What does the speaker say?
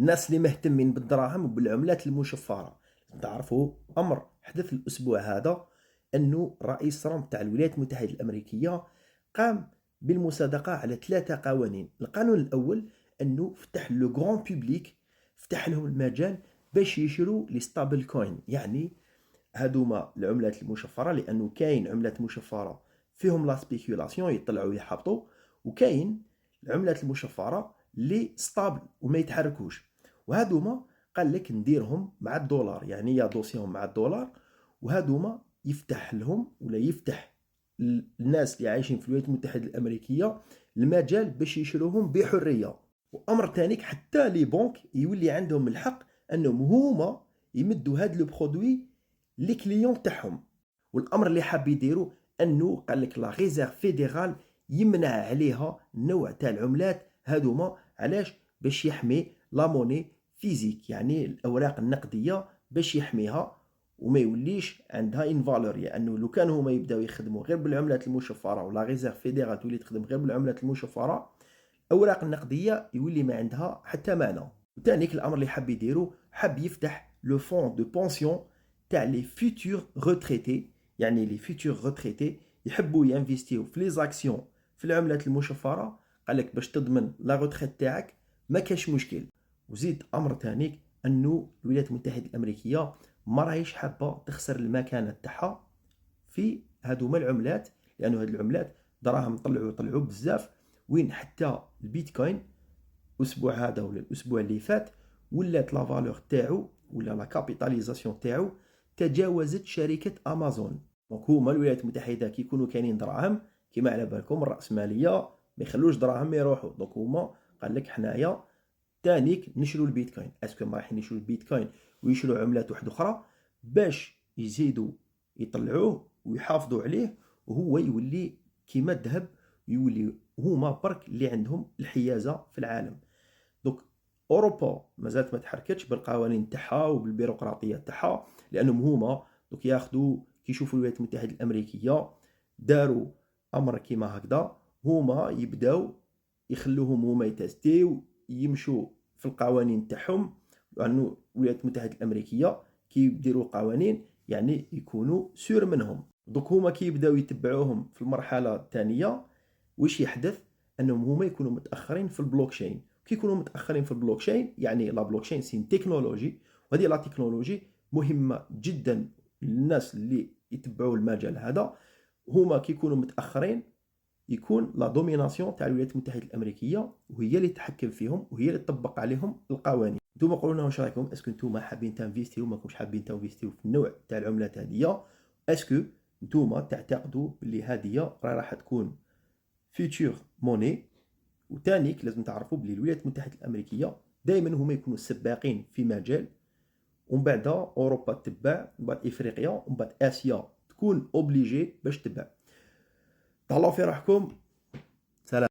الناس اللي مهتمين بالدراهم وبالعملات المشفرة، تعرفوا أمر حدث الأسبوع هذا، أنه رئيس ترامب تاع الولايات المتحدة الأمريكية قام بالمصادقة على 3 قوانين. القانون الأول أنه فتح لو غران بوبليك، فتح لهم المجال باش يشروا لي ستابل كوين، يعني هادوما العملات المشفرة، لأنه كاين عملات مشفرة فيهم لا سبيكولاسيون يطلعوا يحبطوا، وكاين العملات المشفرة اللي ستابل وما يتحركوش، وهادوما قال لك نديرهم مع الدولار، يعني يادوسيهم مع الدولار، وهادوما يفتح لهم ولا يفتح الناس اللي عايشين في الولايات المتحدة الأمريكية المجال باش يشروهم بحرية. وأمر تانيك حتى لي بنك يولي عندهم الحق أنهم هما يمدوا هاد لو برودوي لي كليون تاعهم. والامر اللي حاب يديروا انه قال لك لا ريزيرف فيدرال يمنع عليها النوع تاع العملات هادوما، علاش؟ باش يحمي لا موني فيزيك، يعني الاوراق النقديه، باش يحميها وما يوليش عندها ان فالور، لانه لو كانوا هما يبداو يخدموا غير بالعملات المشفره ولا ريزيرف فيدرال تولي تخدم غير بالعملات المشفره، الاوراق النقديه يولي ما عندها حتى معنى. وثانيك الامر اللي حاب يديروا، حاب يفتح لو فون دو بونسيون تاع لي فيتور ريتريتي، يعني لي فيتور ريتريتي يحبوا ينفيستيو في لي زاكسيون في العملات المشفره، قال لك باش تضمن لا روتريت تاعك ما كاش مشكل. وزيد امر ثاني انه الولايات المتحده الامريكيه ما راهيش حابه تخسر المكانه تاعها في هادوما العملات، لانه هاد العملات دراهم طلعوا بزاف، وين حتى البيتكوين الاسبوع هذا ولا الاسبوع اللي فات ولات لا فالور تاعو ولا لا كابيتاليزاسيون تاعو تجاوزت شركه امازون. دونك هما الولايات المتحده كي يكونوا كاينين دراهم كيما على بالكم الراسماليه ما يخلوش دراهم يروحوا، دونك هما قال لك حنايا تانيك نشروا البيتكوين. اسكو ما رايحين يشروا البيتكوين ويشروا عملات واحده اخرى باش يزيدوا يطلعوه ويحافظوا عليه وهو يولي كيما الذهب، يولي هما برك اللي عندهم الحيازه في العالم. دوك اوروبا مازالت ما تحركتش بالقوانين تاعها وبالبيروقراطيه تاعها، لانهم هما دوك ياخذوا كي يشوفوا الولايات المتحده الامريكيه داروا امر كيما هكذا، هما يبداو يخلوهم هما يتستيو يمشوا في القوانين تاعهم، لانه الولايات المتحده الامريكيه كي يديروا قوانين يعني يكونوا سور منهم. دوك هما كي يبداو يتبعوهم في المرحله الثانيه، واش يحدث؟ انهم هما يكونوا متاخرين في البلوكشين. كي يكونوا متاخرين في البلوكشين يعني لا بلوكشين سين تكنولوجي، وهذه لا تكنولوجي مهمه جدا للناس اللي يتبعوا المجال هذا. هما كي يكونوا متاخرين يكون لا دوميناسيون تاع الولايات المتحده الامريكيه وهي اللي تتحكم فيهم وهي اللي تطبق عليهم القوانين. نتوما قولوا لنا واش رايكم، اسكو نتوما حابين تنفيستيو ماكمش حابين تنفيستيو في النوع تاع العملات هذه؟ اسكو نتوما تعتقدوا بلي هذه راح تكون فيتور موني؟ وتانيك لازم تعرفوا بلي الولايات المتحده الامريكيه دائما هما يكونوا سباقين في مجال، ومن بعد اوروبا تتبع، ومن بعد افريقيا، ومن بعد اسيا تكون اوبليجي باش تتبع. تهلاو في روحكم،